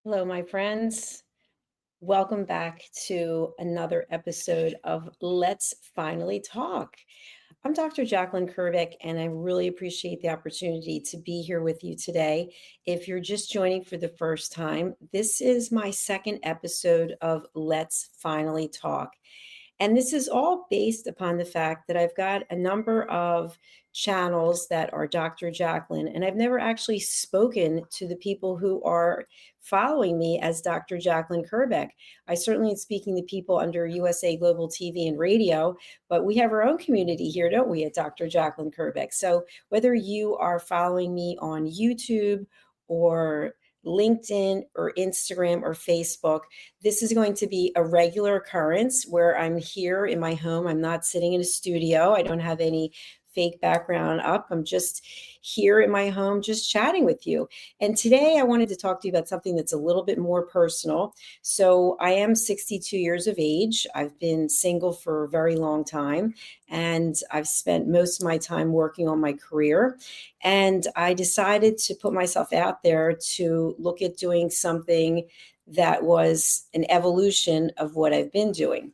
Hello, my friends. Welcome back to another episode of Let's Finally Talk. I'm Dr. Jacqueline Kerbeck, and I really appreciate the opportunity to be here with you today. If you're just joining for the first time, this is my second episode of Let's Finally Talk. And this is all based upon the fact that I've got a number of channels that are Dr. Jacqueline, and I've never actually spoken to the people who are following me as Dr. Jacqueline Kerbeck. I certainly am speaking to people under USA Global TV and radio, but we have our own community here, don't we, at Dr. Jacqueline Kerbeck? So whether you are following me on YouTube or LinkedIn or Instagram or Facebook, this is going to be a regular occurrence where I'm here in my home. I'm not sitting in a studio. I don't have any fake background up. I'm just here in my home, just chatting with you. And today I wanted to talk to you about something that's a little bit more personal. So I am 62 years of age. I've been single for a very long time, and I've spent most of my time working on my career. And I decided to put myself out there to look at doing something that was an evolution of what I've been doing.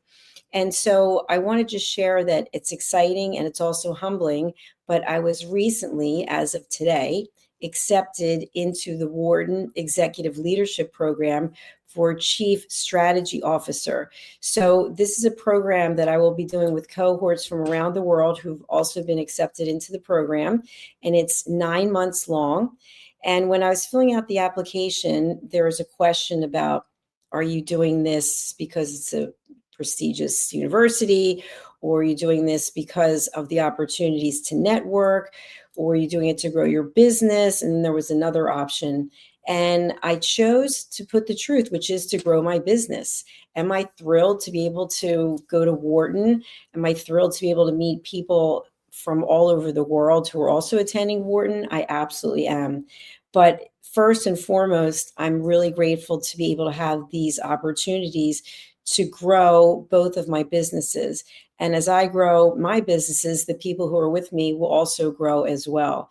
And so I want to just share that it's exciting and it's also humbling. But I was recently, as of today, accepted into the Wharton Executive Leadership Program for Chief Strategy Officer. So this is a program that I will be doing with cohorts from around the world who've also been accepted into the program. And it's 9 months long. And when I was filling out the application, there was a question about, are you doing this because it's a prestigious university, or are you doing this because of the opportunities to network, or are you doing it to grow your business? And there was another option. And I chose to put the truth, which is to grow my business. Am I thrilled to be able to go to Wharton? Am I thrilled to be able to meet people from all over the world who are also attending Wharton? I absolutely am. But first and foremost, I'm really grateful to be able to have these opportunities to grow both of my businesses. And as I grow my businesses, the people who are with me will also grow as well.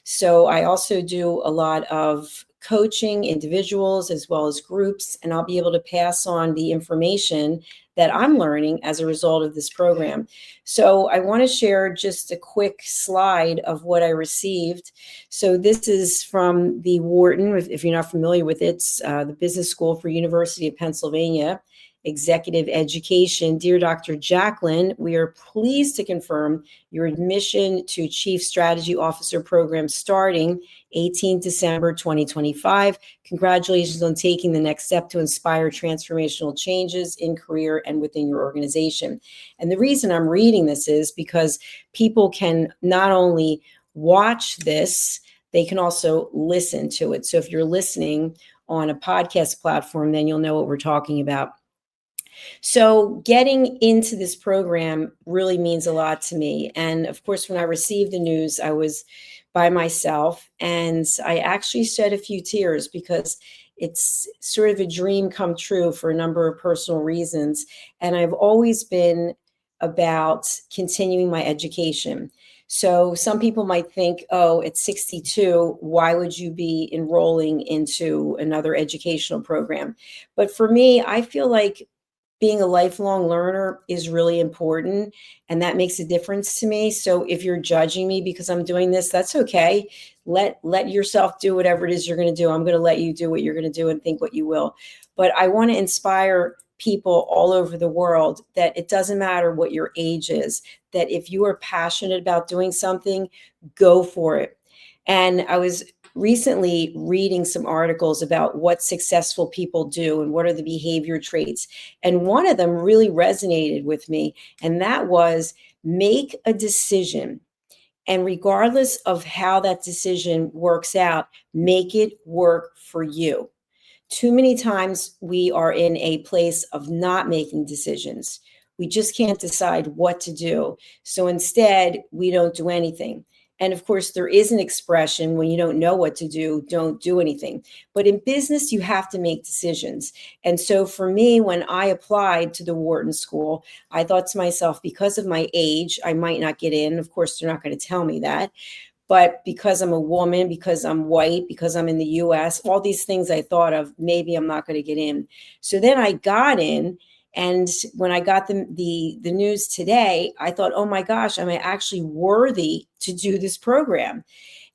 So I also do a lot of coaching individuals as well as groups, and I'll be able to pass on the information that I'm learning as a result of this program. So I want to share just a quick slide of what I received. So this is from the Wharton, if you're not familiar with it, it's the Business School for University of Pennsylvania. Executive Education. Dear Dr. Jacqueline, we are pleased to confirm your admission to Chief Strategy Officer program starting 18 December 2025. Congratulations on taking the next step to inspire transformational changes in career and within your organization. And the reason I'm reading this is because people can not only watch this, they can also listen to it. So if you're listening on a podcast platform, then you'll know what we're talking about. So getting into this program really means a lot to me. And of course, when I received the news, I was by myself, and I actually shed a few tears because it's sort of a dream come true for a number of personal reasons. And I've always been about continuing my education. So some people might think, oh, at 62, why would you be enrolling into another educational program? But for me, I feel like being a lifelong learner is really important, and that makes a difference to me. So if you're judging me because I'm doing this, that's okay. Let yourself do whatever it is you're going to do. I'm going to let you do what you're going to do and think what you will. But I want to inspire people all over the world that it doesn't matter what your age is, that if you are passionate about doing something, go for it. And I was recently reading some articles about what successful people do and what are the behavior traits. And one of them really resonated with me, and that was make a decision. And regardless of how that decision works out, make it work for you. Too many times we are in a place of not making decisions. We just can't decide what to do. So instead, we don't do anything. And of course, there is an expression when you don't know what to do, don't do anything. But in business, you have to make decisions. And so for me, when I applied to the Wharton School, I thought to myself, because of my age, I might not get in. Of course, they're not going to tell me that. But because I'm a woman, because I'm white, because I'm in the US, all these things I thought of, maybe I'm not going to get in. So then I got in. And when I got the news today, I thought, oh my gosh, am I actually worthy to do this program?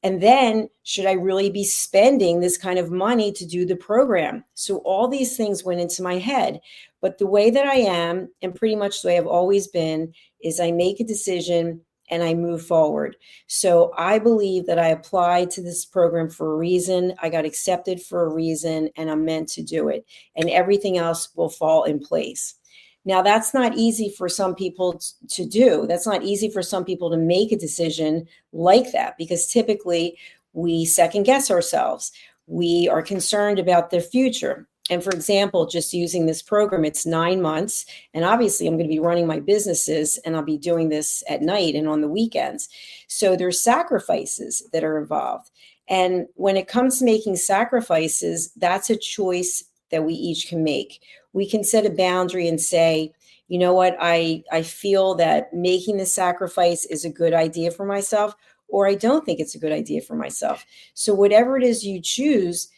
And then, should I really be spending this kind of money to do the program? So, all these things went into my head. But the way that I am, and pretty much the way I've always been, is I make a decision and I move forward. So, I believe that I applied to this program for a reason. I got accepted for a reason, and I'm meant to do it. And everything else will fall in place. Now, that's not easy for some people to do. That's not easy for some people to make a decision like that, because typically we second guess ourselves. We are concerned about the future. And for example, just using this program, it's 9 months. And obviously, I'm going to be running my businesses and I'll be doing this at night and on the weekends. So there's sacrifices that are involved. And when it comes to making sacrifices, that's a choice that we each can make. We can set a boundary and say, you know what, I feel that making the sacrifice is a good idea for myself, or I don't think it's a good idea for myself. So whatever it is you choose,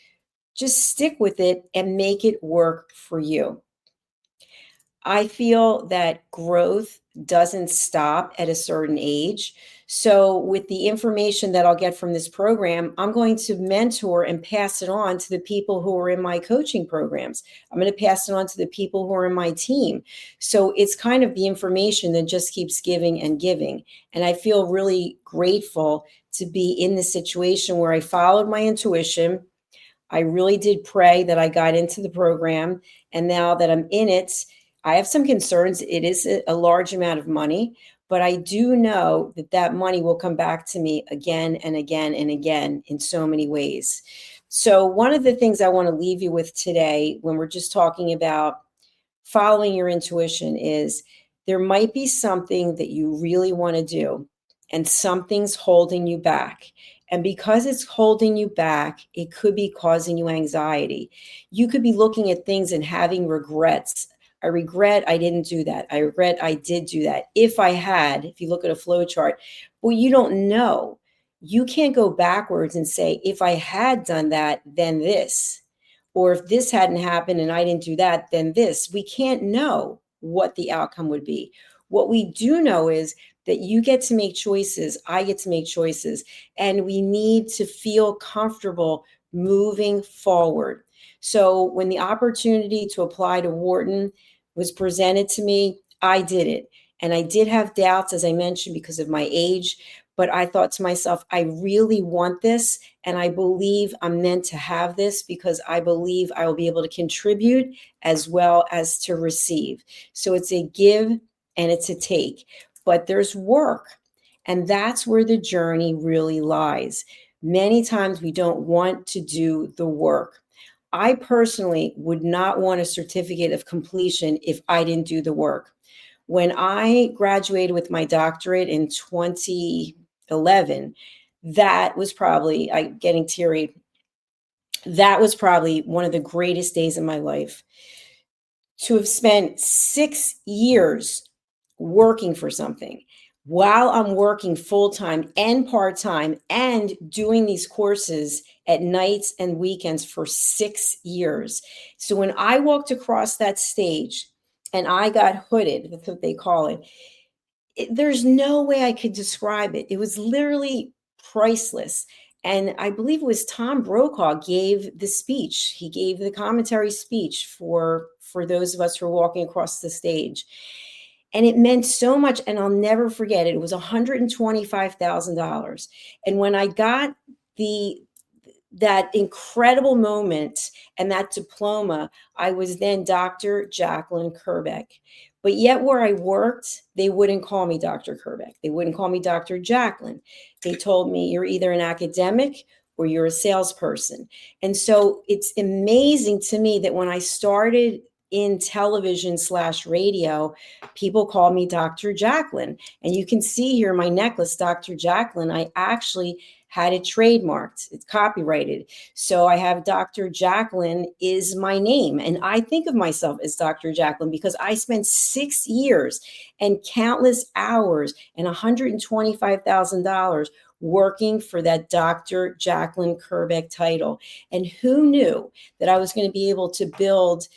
just stick with it and make it work for you. I feel that growth doesn't stop at a certain age. So, with the information that I'll get from this program, I'm going to mentor and pass it on to the people who are in my coaching programs. I'm going to pass it on to the people who are in my team. So, it's kind of the information that just keeps giving and giving. And I feel really grateful to be in the situation where I followed my intuition. I really did pray that I got into the program. And now that I'm in it, I have some concerns. It is a large amount of money, but I do know that that money will come back to me again and again and again in so many ways. So, one of the things I want to leave you with today, when we're just talking about following your intuition, is there might be something that you really want to do and something's holding you back. And because it's holding you back, it could be causing you anxiety. You could be looking at things and having regrets. I regret I didn't do that. I regret I did do that. If I had, if you look at a flow chart, well, you don't know. You can't go backwards and say, if I had done that, then this. Or if this hadn't happened and I didn't do that, then this. We can't know what the outcome would be. What we do know is that you get to make choices, I get to make choices, and we need to feel comfortable moving forward. So when the opportunity to apply to Wharton was presented to me, I did it. And I did have doubts, as I mentioned, because of my age. But I thought to myself, I really want this. And I believe I'm meant to have this because I believe I will be able to contribute as well as to receive. So it's a give and it's a take. But there's work. And that's where the journey really lies. Many times we don't want to do the work. I personally would not want a certificate of completion if I didn't do the work. When I graduated with my doctorate in 2011, that was probably, I'm getting teary, that was probably one of the greatest days of my life. To have spent 6 years working for something while I'm working full time and part time and doing these courses at nights and weekends for 6 years. So when I walked across that stage and I got hooded, that's what they call it, there's no way I could describe it. It was literally priceless. And I believe it was Tom Brokaw gave the speech. He gave the commentary speech for those of us who are walking across the stage. And it meant so much. And I'll never forget it. It was $125,000. And when I got that incredible moment and that diploma, I was then Dr. Jacqueline Kerbeck. But yet where I worked, they wouldn't call me Dr. Kerbeck. They wouldn't call me Dr. Jacqueline. They told me you're either an academic or you're a salesperson. And so it's amazing to me that when I started in television/radio, people call me Dr. Jacqueline. And you can see here my necklace, Dr. Jacqueline. I actually had it trademarked, it's copyrighted. So I have Dr. Jacqueline is my name. And I think of myself as Dr. Jacqueline because I spent 6 years and countless hours and $125,000 working for that Dr. Jacqueline Kerbeck title. And who knew that I was going to be able to build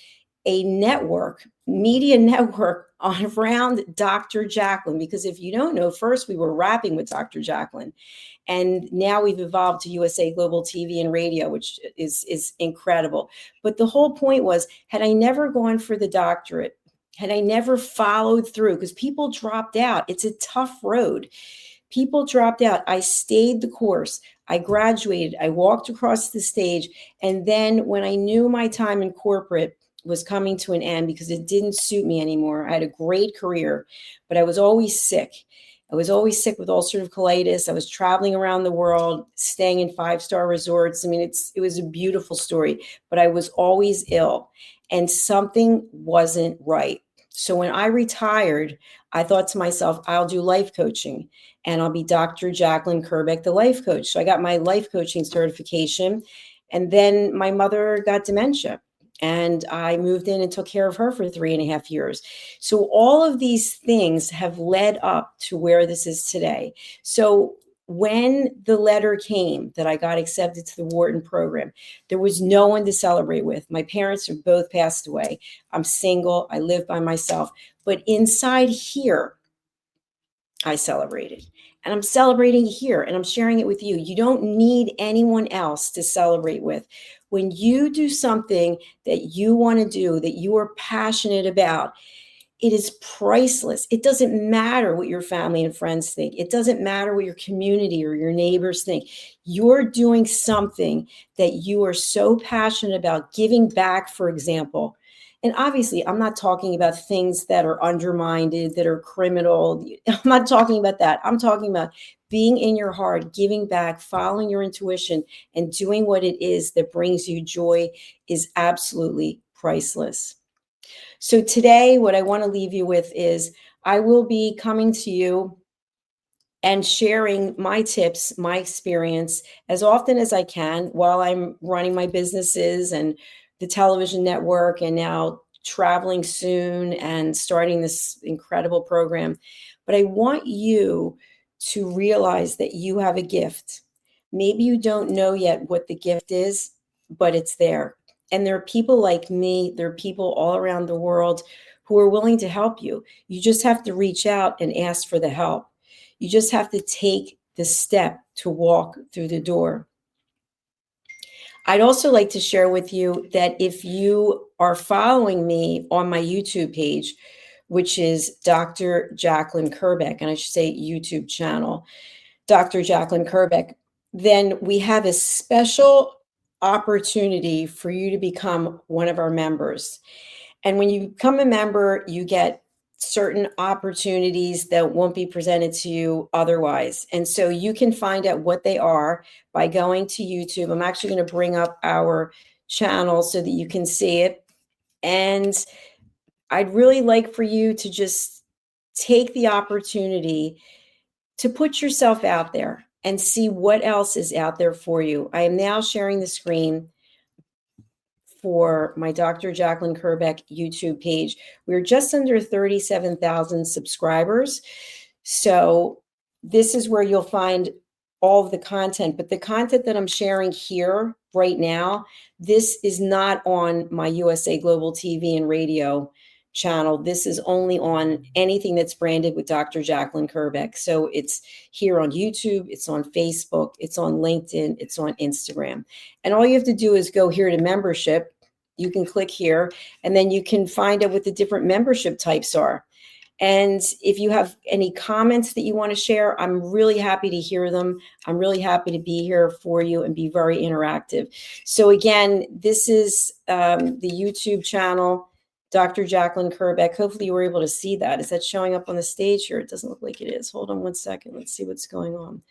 a network, media network on around Dr. Jacqueline? Because if you don't know, first we were rapping with Dr. Jacqueline, and now we've evolved to USA Global TV and radio, which is incredible. But the whole point was, had I never gone for the doctorate, had I never followed through, because people dropped out, it's a tough road. People dropped out. I stayed the course. I graduated. I walked across the stage. And then when I knew my time in corporate was coming to an end because it didn't suit me anymore, I had a great career, but I was always sick. I was always sick with ulcerative colitis. I was traveling around the world, staying in five-star resorts. I mean, it was a beautiful story, but I was always ill and something wasn't right. So when I retired, I thought to myself, I'll do life coaching and I'll be Dr. Jacqueline Kerbeck, the life coach. So I got my life coaching certification. And then my mother got dementia and I moved in and took care of her for 3.5 years. So all of these things have led up to where this is today. So when the letter came that I got accepted to the Wharton program, there was no one to celebrate with. My parents have both passed away. I'm single. I live by myself. But inside here, I celebrated. And I'm celebrating here and I'm sharing it with you. You don't need anyone else to celebrate with. When you do something that you want to do, that you are passionate about, it is priceless. It doesn't matter what your family and friends think. It doesn't matter what your community or your neighbors think. You're doing something that you are so passionate about, giving back, for example. And obviously, I'm not talking about things that are undermined, that are criminal. I'm not talking about that. I'm talking about being in your heart, giving back, following your intuition, and doing what it is that brings you joy is absolutely priceless. So today, what I want to leave you with is I will be coming to you and sharing my tips, my experience as often as I can while I'm running my businesses and the television network and now traveling soon and starting this incredible program. But I want you to realize that you have a gift. Maybe you don't know yet what the gift is, but it's there. And there are people like me, there are people all around the world who are willing to help you. You just have to reach out and ask for the help. You just have to take the step to walk through the door. I'd also like to share with you that if you are following me on my YouTube page, which is Dr. Jacqueline Kerbeck, and I should say YouTube channel, Dr. Jacqueline Kerbeck, then we have a special opportunity for you to become one of our members. And when you become a member, you get certain opportunities that won't be presented to you otherwise. And so you can find out what they are by going to YouTube. I'm actually going to bring up our channel so that you can see it. And I'd really like for you to just take the opportunity to put yourself out there and see what else is out there for you. I am now sharing the screen for my Dr. Jacqueline Kerbeck YouTube page. We're just under 37,000 subscribers. So this is where you'll find all of the content, but the content that I'm sharing here right now, this is not on my USA Global TV and radio channel. This is only on anything that's branded with Dr. Jacqueline Kerbeck. So it's here on YouTube, it's on Facebook, it's on LinkedIn, it's on Instagram. And all you have to do is go here to membership. You can click here and then you can find out what the different membership types are. And if you have any comments that you want to share, I'm really happy to hear them. I'm really happy to be here for you and be very interactive. So again, this is the YouTube channel, Dr. Jacqueline Kerbeck. Hopefully you were able to see that. Is that showing up on the stage here? It doesn't look like it is. Hold on one second. Let's see what's going on.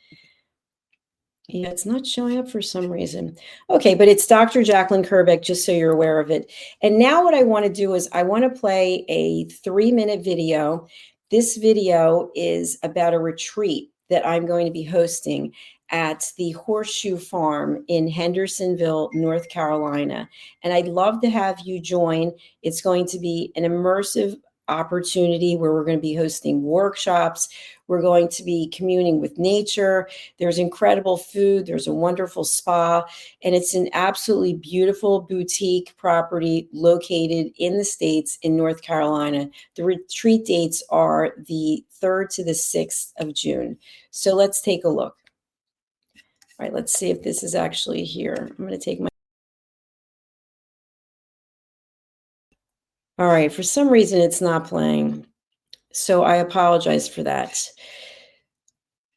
Yeah, it's not showing up for some reason. Okay, but it's Dr. Jacqueline Kerbeck, just so you're aware of it. And now what I want to do is I want to play a 3-minute video. This video is about a retreat that I'm going to be hosting at the Horseshoe Farm in Hendersonville, North Carolina. And I'd love to have you join. It's going to be an immersive opportunity where we're going to be hosting workshops. We're going to be communing with nature. There's incredible food. There's a wonderful spa, and it's an absolutely beautiful boutique property located in the States in North Carolina. The retreat dates are the 3rd to the 6th of June. So let's take a look. All right, let's see if this is actually here. I'm going to take my... All right, for some reason it's not playing. So I apologize for that.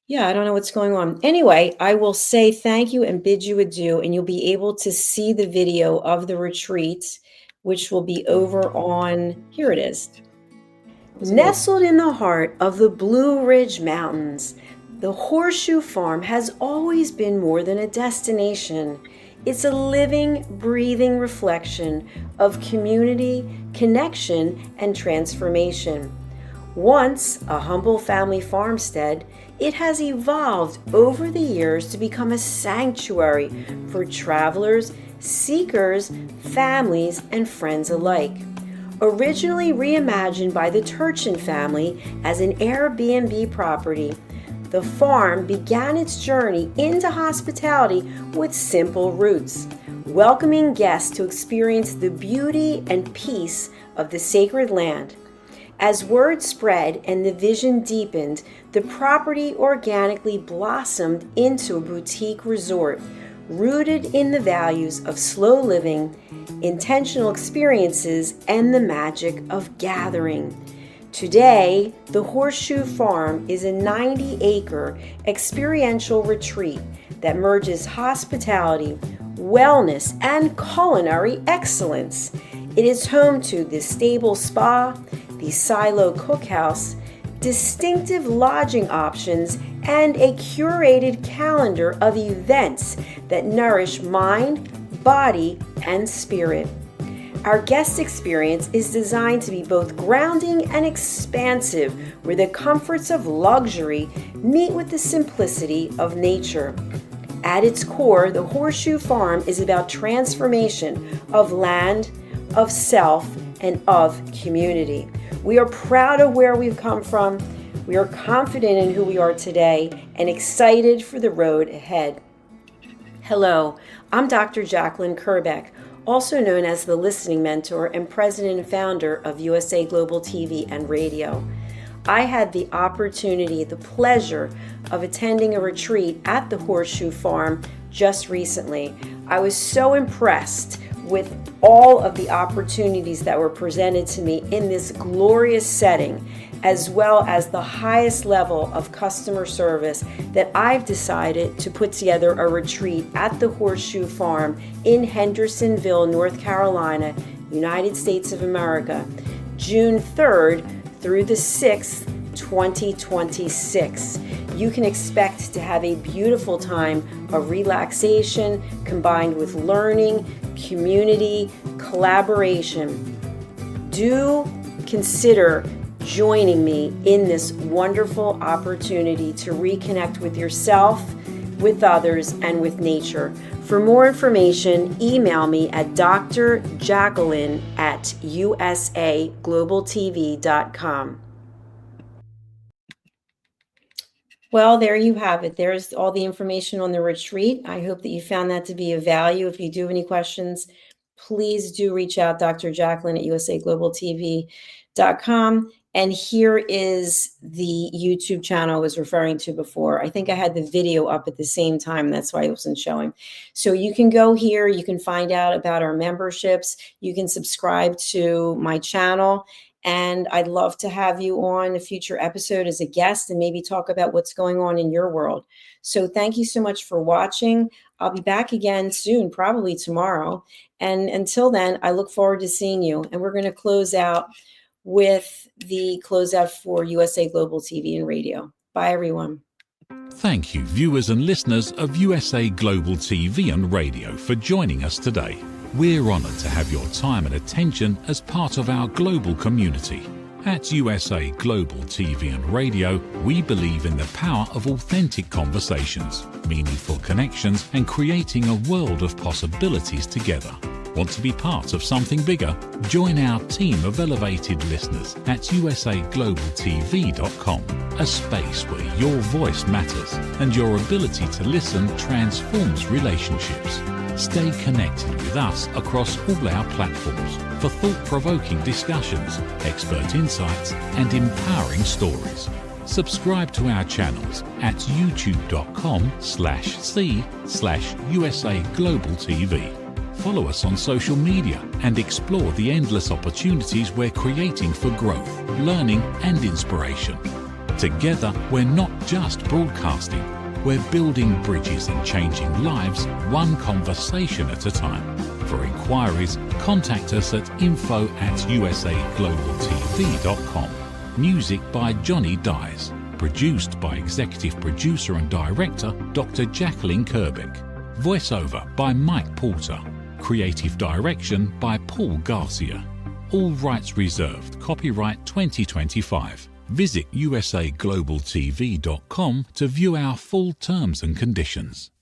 Yeah, I don't know what's going on. Anyway, I will say thank you and bid you adieu, and you'll be able to see the video of the retreat, which will be over on, here it is. Nestled in the heart of the Blue Ridge Mountains, the Horseshoe Farm has always been more than a destination. It's a living, breathing reflection of community, connection, and transformation. Once a humble family farmstead, it has evolved over the years to become a sanctuary for travelers, seekers, families, and friends alike. Originally reimagined by the Turchin family as an Airbnb property, the farm began its journey into hospitality with simple roots, welcoming guests to experience the beauty and peace of the sacred land. As word spread and the vision deepened, the property organically blossomed into a boutique resort, rooted in the values of slow living, intentional experiences, and the magic of gathering. Today, the Horseshoe Farm is a 90-acre experiential retreat that merges hospitality, wellness, and culinary excellence. It is home to the stable spa, the silo cookhouse, distinctive lodging options, and a curated calendar of events that nourish mind, body, and spirit. Our guest experience is designed to be both grounding and expansive, where the comforts of luxury meet with the simplicity of nature. At its core, the Horseshoe Farm is about transformation of land, of self, and of community. We are proud of where we've come from. We are confident in who we are today and excited for the road ahead. Hello, I'm Dr. Jacqueline Kerbeck, also known as the Listening Mentor and President and Founder of USA Global TV and Radio. I had the opportunity, the pleasure of attending a retreat at the Horseshoe Farm just recently. I was so impressed with all of the opportunities that were presented to me in this glorious setting, as well as the highest level of customer service, that I've decided to put together a retreat at the Horseshoe Farm in Hendersonville, North Carolina, United States of America, June 3rd through the 6th, 2026. You can expect to have a beautiful time of relaxation combined with learning, community, collaboration. Do consider joining me in this wonderful opportunity to reconnect with yourself, with others, and with nature. For more information, email me at drjacqueline@usaglobaltv.com. Well, there you have it. There's all the information on the retreat. I hope that you found that to be of value. If you do have any questions, please do reach out, Dr. Jacqueline at usaglobaltv.com. And here is the YouTube channel I was referring to before. I think I had the video up at the same time. That's why it wasn't showing. So you can go here. You can find out about our memberships. You can subscribe to my channel. And I'd love to have you on a future episode as a guest and maybe talk about what's going on in your world. So thank you so much for watching. I'll be back again soon, probably tomorrow. And until then, I look forward to seeing you. And we're going to close out with the closeout for USA Global TV and Radio. Bye, everyone. Thank you, viewers and listeners of USA Global TV and Radio, for joining us today. We're honoured to have your time and attention as part of our global community. At USA Global TV and Radio, we believe in the power of authentic conversations, meaningful connections, and creating a world of possibilities together. Want to be part of something bigger? Join our team of elevated listeners at usaglobaltv.com, a space where your voice matters and your ability to listen transforms relationships. Stay connected with us across all our platforms for thought-provoking discussions, expert insights, and empowering stories. Subscribe to our channels at youtube.com/c/USA Global TV. Follow us on social media and explore the endless opportunities we're creating for growth, learning, and inspiration. Together, we're not just broadcasting, we're building bridges and changing lives one conversation at a time. For inquiries, contact us at info@usaglobaltv.com. Music by Johnny Dyes. Produced by Executive Producer and Director Dr. Jacqueline Kerbeck. Voiceover by Mike Porter. Creative direction by Paul Garcia. All rights reserved. Copyright 2025. Visit usaglobaltv.com to view our full terms and conditions.